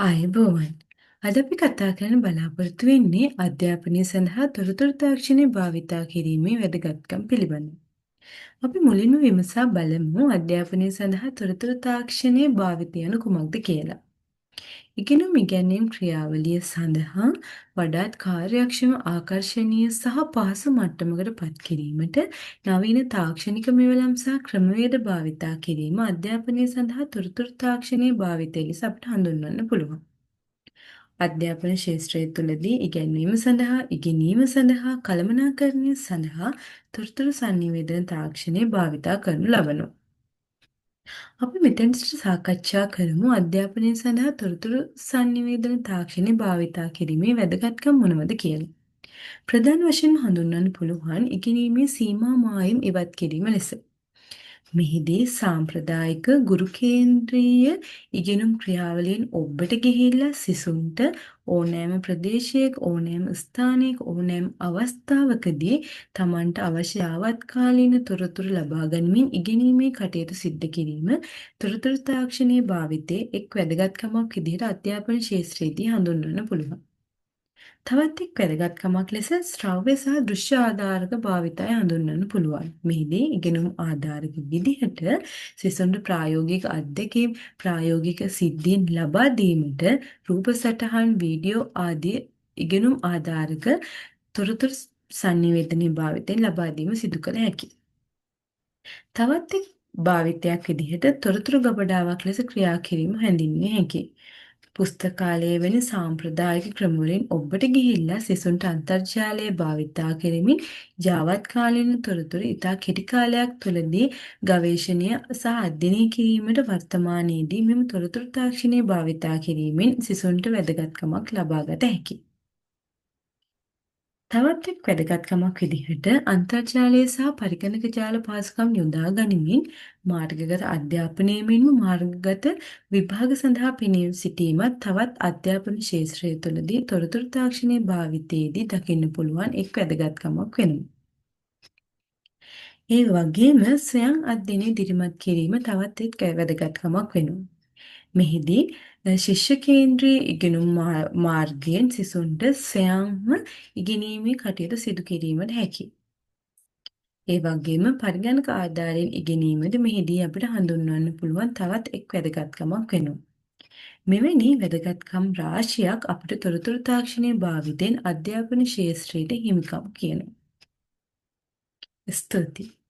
ආයුබෝවන්. අද අපි කතා කරන්න බලාපොරොත්තු වෙන්නේ අධ්‍යාපනය සඳහා තොරතුරු තාක්ෂණය භාවිතා කිරීමේ වැදගත්කම් පිළිබඳව. අපි මුලින්ම විමසා බලමු අධ්‍යාපනය සඳහා තොරතුරු තාක්ෂණයේ භාවිතය යනු කුමක්ද කියලා. ඉගෙනුම් ඉගැන්වීම් ක්‍රියාවලිය සඳහා වඩාත් කාර්යක්ෂම ආකර්ශනීය සහ පහසු මට්ටමකට පත් කිරීමට නවීන තාක්ෂණික මෙවලම් සහ ක්‍රමවේද භාවිතා කිරීම අධ්‍යාපනය සඳහා තොරතුරු තාක්ෂණයේ භාවිතය ලෙස අපට හඳුන්වන්න පුළුවන්. අධ්‍යාපන ක්ෂේත්‍රය තුළදී ඉගැන්වීම සඳහා ඉගෙනීම සඳහා කළමනාකරණය සඳහා තොරතුරු sannivedana තාක්ෂණය භාවිතා කරනු ලබනවා. අපි මෙතෙන්ට සාකච්ඡා කරමු අධ්‍යාපනය සඳහා තොරතුරු sannivedana තාක්ෂණය භාවිතා කිරීමේ වැදගත්කම් මොනවද කියලා. ප්‍රධාන වශයෙන් හඳුන්වන්න පුළුවන් ඉගෙනීමේ සීමා මායිම් ඉවත් කිරීම ලෙස. මෙහිදී සාම්ප්‍රදායික ගුරු කේන්ද්‍රීය ඉගෙනුම් ක්‍රියාවලියෙන් ඔබට ගිහිල්ලා සිසුන්ට ඕනෑම ප්‍රදේශයක ඕනෑම ස්ථානයක ඕනෑම අවස්ථාවකදී තමන්ට අවශ්‍ය ආවත්කාලීන තොරතුරු ලබා ගනිමින් ඉගෙනීමේ කටයුතු සිද්ධ කිරීම තොරතුරු තාක්ෂණයේ භාවිතයේ එක් වැදගත්කමක් විදිහට අධ්‍යාපන ක්ෂේත්‍රයේදී හඳුන්වන්න පුළුවන්. තවත් එක් වැදගත්කමක් ලෙස ශ්‍රව්‍ය සහ දෘශ්‍ය ආධාරක භාවිතය හඳුන්වන්න පුළුවන්. මෙහිදී ඉගෙනුම් ආධාරක විදිහට සිසුන්ට ප්‍රායෝගික අත්දැකීම් ප්‍රායෝගික සිද්ධීන් ලබා දීමට රූප සටහන් වීඩියෝ ආදී ඉගෙනුම් ආධාරක තොරතුරු sannivedanaya භාවිතයෙන් ලබා දීම සිදු කළ හැකියි. තවත් එක් භාවිතයක් විදිහට තොරතුරු ගබඩාවක් ලෙස ක්‍රියා කිරීම හැඳින්විය හැකියි. පුස්තකාලයේ වැනි සාම්ප්‍රදායික ක්‍රමවලින් ඔබට ගිහිල්ලා සිසුන්ට අන්තර්ජාලය භාවිතා කරමින් යාවත්කාලීන තොරතුරු ඉතා කෙටි කාලයක් තුළදී ගවේෂණය සහ අධ්‍යයනය කිරීමට වර්තමානයේදී මෙම තොරතුරු තාක්ෂණය භාවිතා කිරීමෙන් සිසුන්ට වැදගත්කමක් ලබාගත හැකියි. තවත් එක් වැදගත්කමක් විදිහට අන්තර්ජාලය සහ පරිගණක ජාල පහසුකම් යොදා ගනිමින් මාර්ගගත අධ්‍යාපනය මෙන්ම මාර්ගගත විභාග සඳහා පෙනී සිටීමත් තවත් අධ්‍යාපන ක්ෂේත්‍රය තුළදී තොරතුරු තාක්ෂණයේ භාවිතයේදී දකින්න පුළුවන් එක් වැදගත්කමක් වෙනවා. ඒ වගේම ස්වයං අධ්‍යයනය දිරිමත් කිරීම තවත් එක් වැදගත්කමක් වෙනවා. මෙහිදී ශිෂ්‍ය කේන්ද්‍රී ඉගෙනුම් මාර්ගයෙන් සිසුන්ට ස්වයංම ඉගෙනීමේ කටයුතු සිදු කිරීමට හැකියි. ඒ වගේම පරිගණක ආධාරයෙන් ඉගෙනීමද මෙහිදී අපිට හඳුන්වන්න පුළුවන් තවත් එක් වැදගත්කමක් වෙනවා. මෙවැනි වැදගත්කම් රාශියක් අපිට තොරතුරු තාක්ෂණයේ භාවිතයෙන් අධ්‍යාපන ක්ෂේත්‍රයට හිමිකම් කියනවා. ස්තුතියි.